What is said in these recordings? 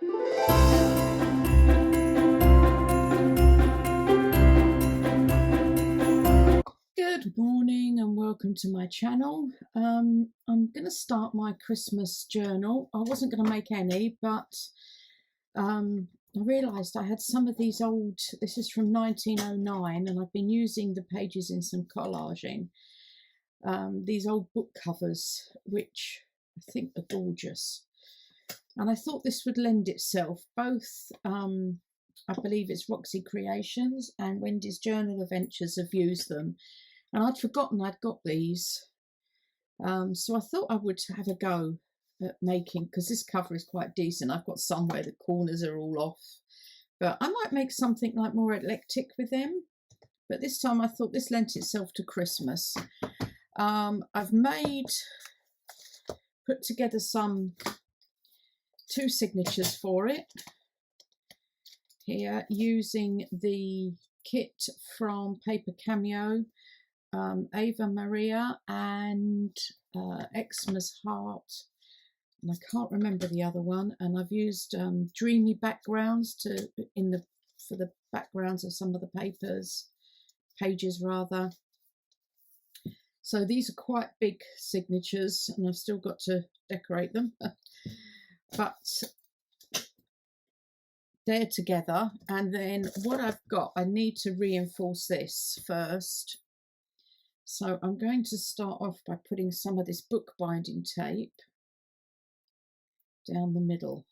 Good morning and welcome to my channel. I'm going to start my Christmas journal. I wasn't going to make any, but I realised I had some of these old, this is from 1909, and I've been using the pages in some collaging. These old book covers, which I think are gorgeous. And I thought this would lend itself, both, I believe it's Roxy Creations and Wendy's Journal Adventures have used them. And I'd forgotten I'd got these. So I thought I would have a go at making, because this cover is quite decent. I've got some where the corners are all off. But I might make something like more eclectic with them. But this time I thought this lent itself to Christmas. I've put together two signatures for it here using the kit from Paper Cameo, Ava Maria and Xmas Hart, and I can't remember the other one. And I've used Dreamy Backgrounds for the backgrounds of some of the pages rather. So these are quite big signatures, and I've still got to decorate them. But they're together, and then what I've got, I need to reinforce this first. So I'm going to start off by putting some of this bookbinding tape down the middle,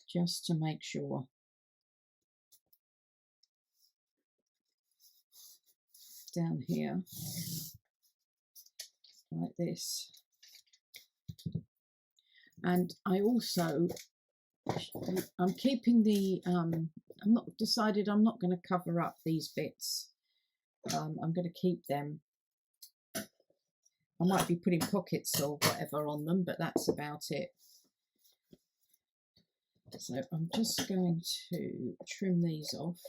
just to make sure. Down here, like this. And I also, I'm keeping the, I'm not going to cover up these bits. I'm going to keep them. I might be putting pockets or whatever on them, but that's about it. So I'm just going to trim these off.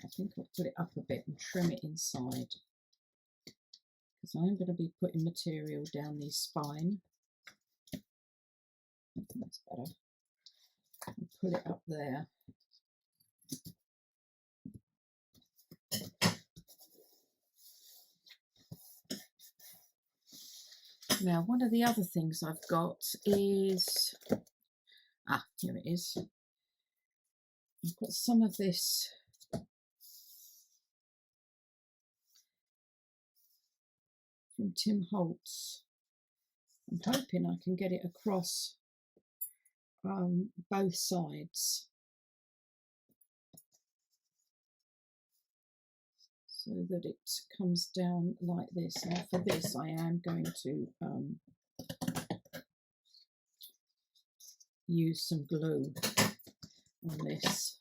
I think I'll put it up a bit and trim it inside, because I'm going to be putting material down the spine. I think that's better. And put it up there. Now, one of the other things I've got is, here it is. I've got some of this from Tim Holtz. I'm hoping I can get it across both sides, so that it comes down like this. Now for this I am going to use some glue on this,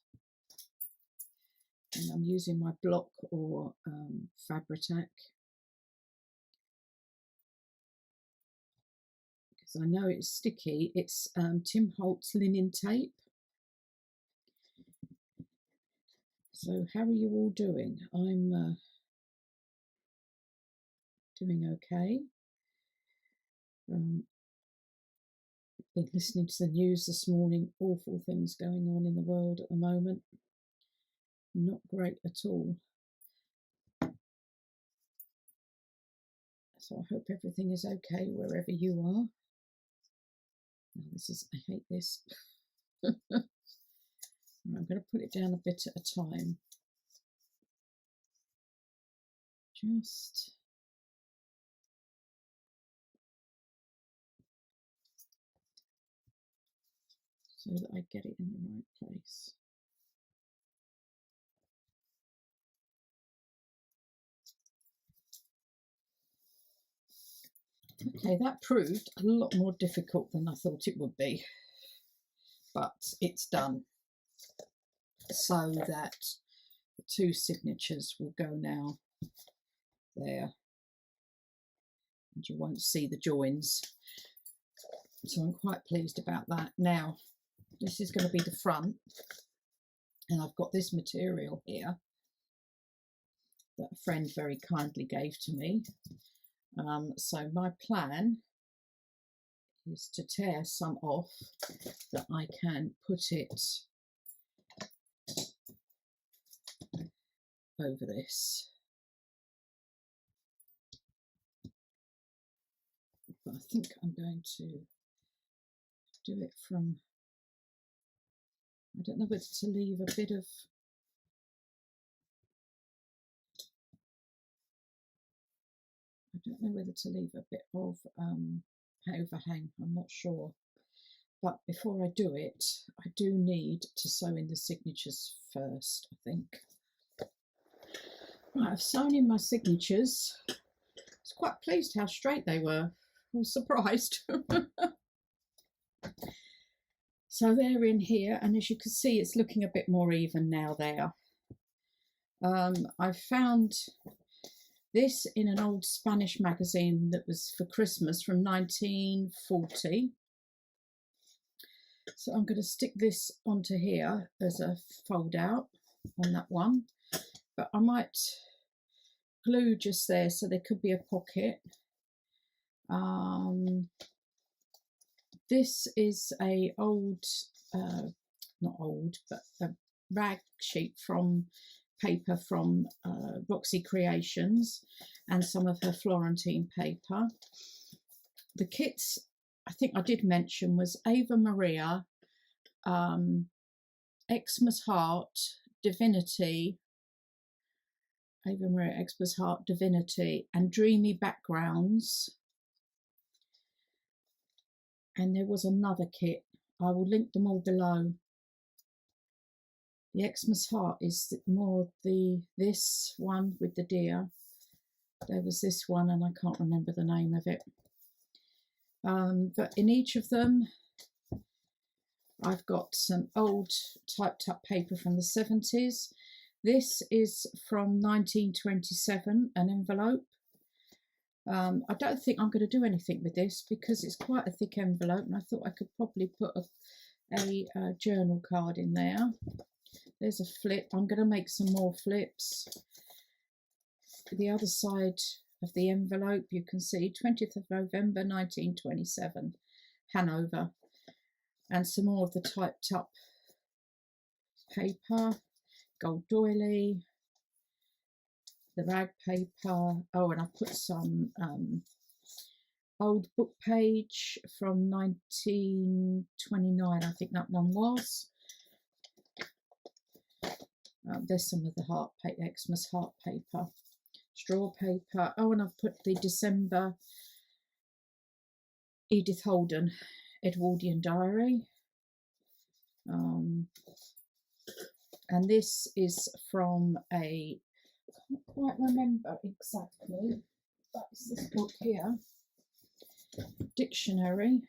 and I'm using my block or Fabri-Tac, because I know it's sticky. It's Tim Holtz linen tape. So how are you all doing? I'm doing okay. Been listening to the news this morning. Awful things going on in the world at the moment. Not great at all. So I hope everything is okay wherever you are. Now I hate this. I'm going to put it down a bit at a time. Just so that I get it in the right place. Okay, that proved a lot more difficult than I thought it would be, but it's done, so that the two signatures will go now there, and you won't see the joins, so I'm quite pleased about that. Now this is going to be the front, and I've got this material here that a friend very kindly gave to me. So my plan is to tear some off that I can put it over this. But I think I'm going to do it from, I don't know whether to leave a bit of, I don't know whether to leave a bit of overhang, I'm not sure. But before I do it, I do need to sew in the signatures first, I think. Right, I've sewn in my signatures. I was quite pleased how straight they were. I was surprised. So they're in here, and as you can see, it's looking a bit more even now there. I found this in an old Spanish magazine that was for Christmas from 1940. So I'm going to stick this onto here as a fold out on that one. But I might glue just there so there could be a pocket. This is a old, not old, but a rag sheet from paper from Roxy Creations and some of her Florentine paper. The kits, I think I did mention, was Ava Maria, Xmas Hart, Divinity, Ava Maria, Xmas Hart, Divinity, and Dreamy Backgrounds. And there was another kit. I will link them all below. The Xmas Hart is more this one with the deer. There was this one, and I can't remember the name of it. But in each of them, I've got some old typed up paper from the 70s. This is from 1927, an envelope. I don't think I'm going to do anything with this because it's quite a thick envelope, and I thought I could probably put a journal card in there. There's a flip. I'm going to make some more flips. The other side of the envelope, you can see 20th of November 1927, Hanover. And some more of the typed up paper, gold doily, the rag paper. Oh, and I put some old book page from 1929, I think that one was. There's some of the heart paper, Xmas Hart paper, straw paper. Oh, and I've put the December Edith Holden Edwardian diary. And this is from a, I can't quite remember exactly, but it's this book here, dictionary.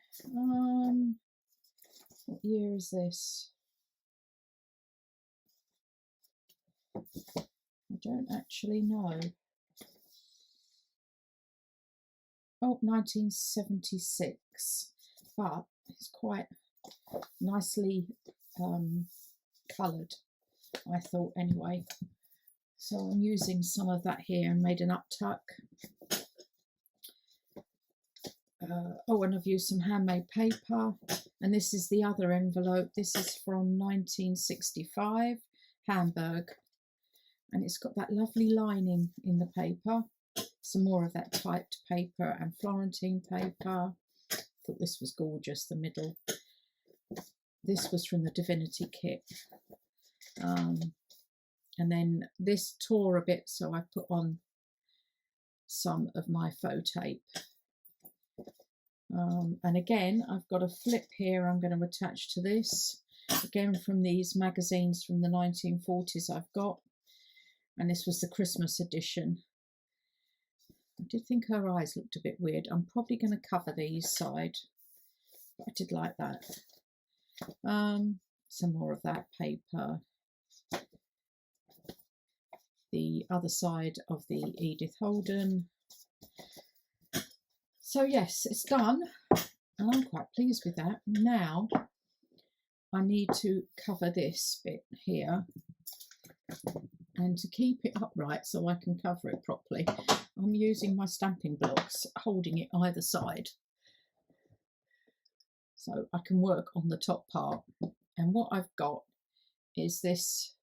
What year is this? I don't actually know. Oh, 1976, but it's quite nicely coloured, I thought, anyway. So I'm using some of that here and made an uptuck. Oh, and I've used some handmade paper, and this is the other envelope. This is from 1965, Hamburg, and it's got that lovely lining in the paper. Some more of that typed paper and Florentine paper. I thought this was gorgeous, the middle. This was from the Divinity kit. And then this tore a bit, so I put on some of my faux tape. And again, I've got a flip here I'm going to attach to this. Again, from these magazines from the 1940s I've got. And this was the Christmas edition. I did think her eyes looked a bit weird. I'm probably going to cover these side. But I did like that. Some more of that paper. The other side of the Edith Holden. So yes, it's done, and I'm quite pleased with that. Now I need to cover this bit here, and to keep it upright so I can cover it properly, I'm using my stamping blocks, holding it either side, so I can work on the top part. And what I've got is this.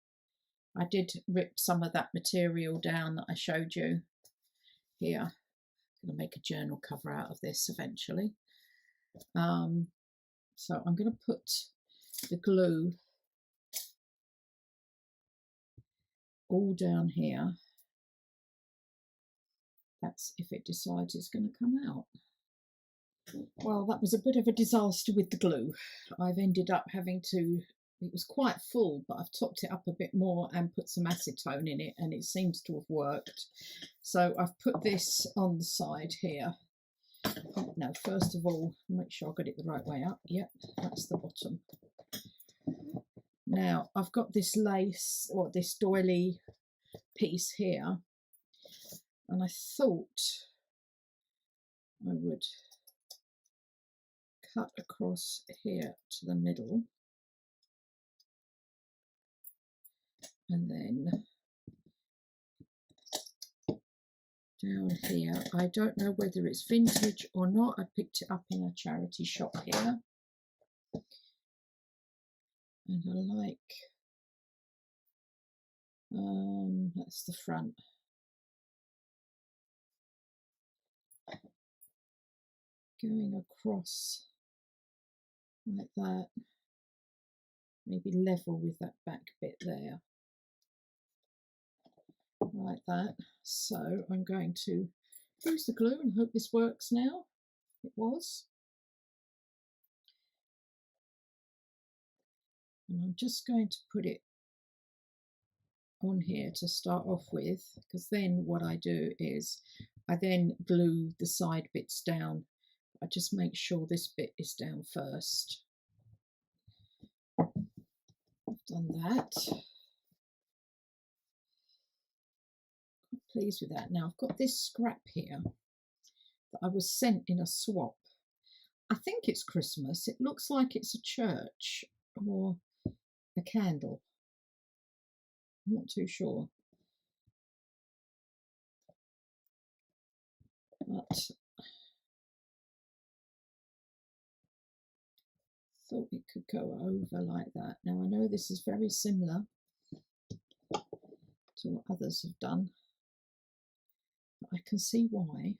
I did rip some of that material down that I showed you here. I'm going to make a journal cover out of this eventually. So I'm going to put the glue all down here. That's if it decides it's going to come out. Well, that was a bit of a disaster with the glue. I've ended up having to, it was quite full, but I've topped it up a bit more and put some acetone in it, and it seems to have worked. So I've put this on the side here. Now, first of all, make sure I got it the right way up. Yep, that's the bottom. Now, I've got this lace, or this doily piece here, and I thought I would cut across here to the middle, and then down here. I don't know whether it's vintage or not. I picked it up in a charity shop here, and I like that's the front. Going across like that, maybe level with that back bit there, like that. So I'm going to use the glue and hope this works now. It was. And I'm just going to put it on here to start off with, because then what I do is I then glue the side bits down. I just make sure this bit is down first. I've done that. Quite pleased with that. Now I've got this scrap here that I was sent in a swap. I think it's Christmas. It looks like it's a church or a candle. I'm not too sure. But thought it could go over like that. Now I know this is very similar to what others have done, but I can see why.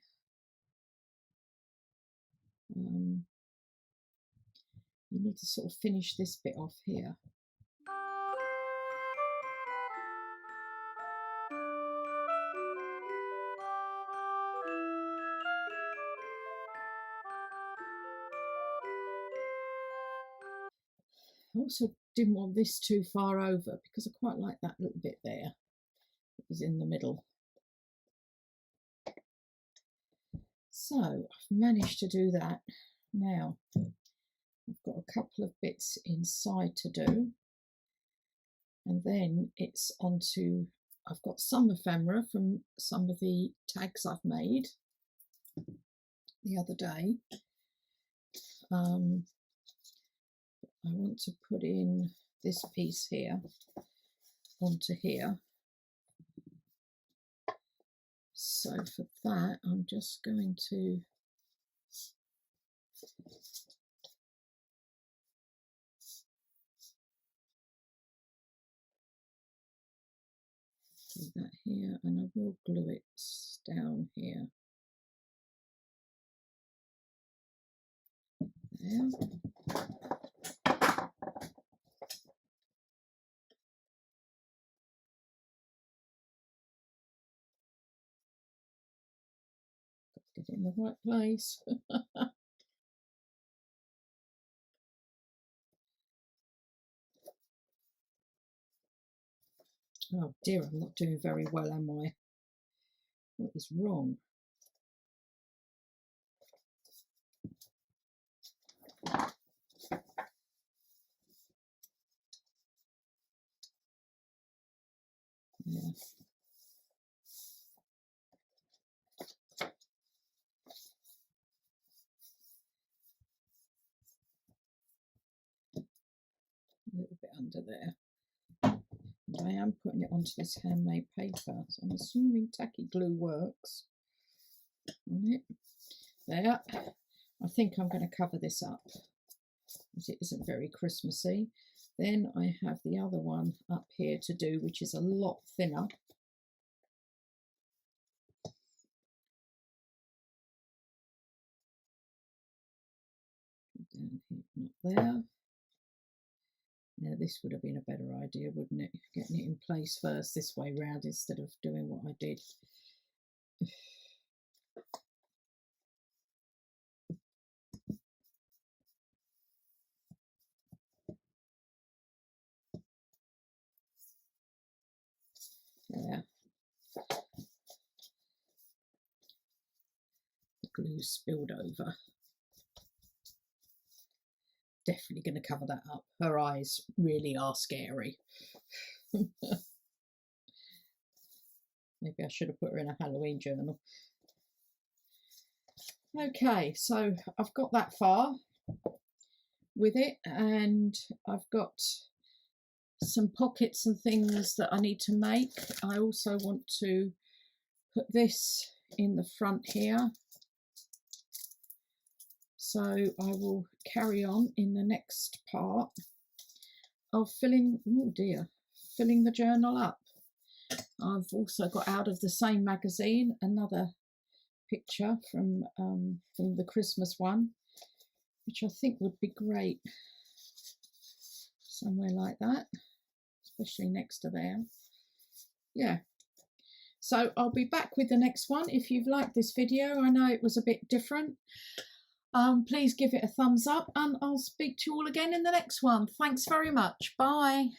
You need to sort of finish this bit off here. I also didn't want this too far over because I quite like that little bit there. It was in the middle. So I've managed to do that. Now I've got a couple of bits inside to do, and then it's onto, I've got some ephemera from some of the tags I've made the other day. I want to put in this piece here onto here. So for that, I'm just going to do that here, and I will glue it down here. There. Get it in the right place. Oh dear, I'm not doing very well, am I? What is wrong? Yeah. A little bit under there. And I am putting it onto this handmade paper, so I'm assuming tacky glue works. on it. There. I think I'm going to cover this up as it isn't very Christmassy. Then I have the other one up here to do, which is a lot thinner. Down here, not there. Now this would have been a better idea, wouldn't it? Getting it in place first this way round instead of doing what I did. There. The glue spilled over. Definitely going to cover that up. Her eyes really are scary. Maybe I should have put her in a Halloween journal. Okay, so I've got that far with it, and I've got some pockets and things that I need to make. I also want to put this in the front here. So I will carry on in the next part of filling the journal up. I've also got out of the same magazine another picture from the Christmas one, which I think would be great somewhere like that, especially next to there. Yeah. So I'll be back with the next one. If you've liked this video, I know it was a bit different. Please give it a thumbs up, and I'll speak to you all again in the next one. Thanks very much. Bye.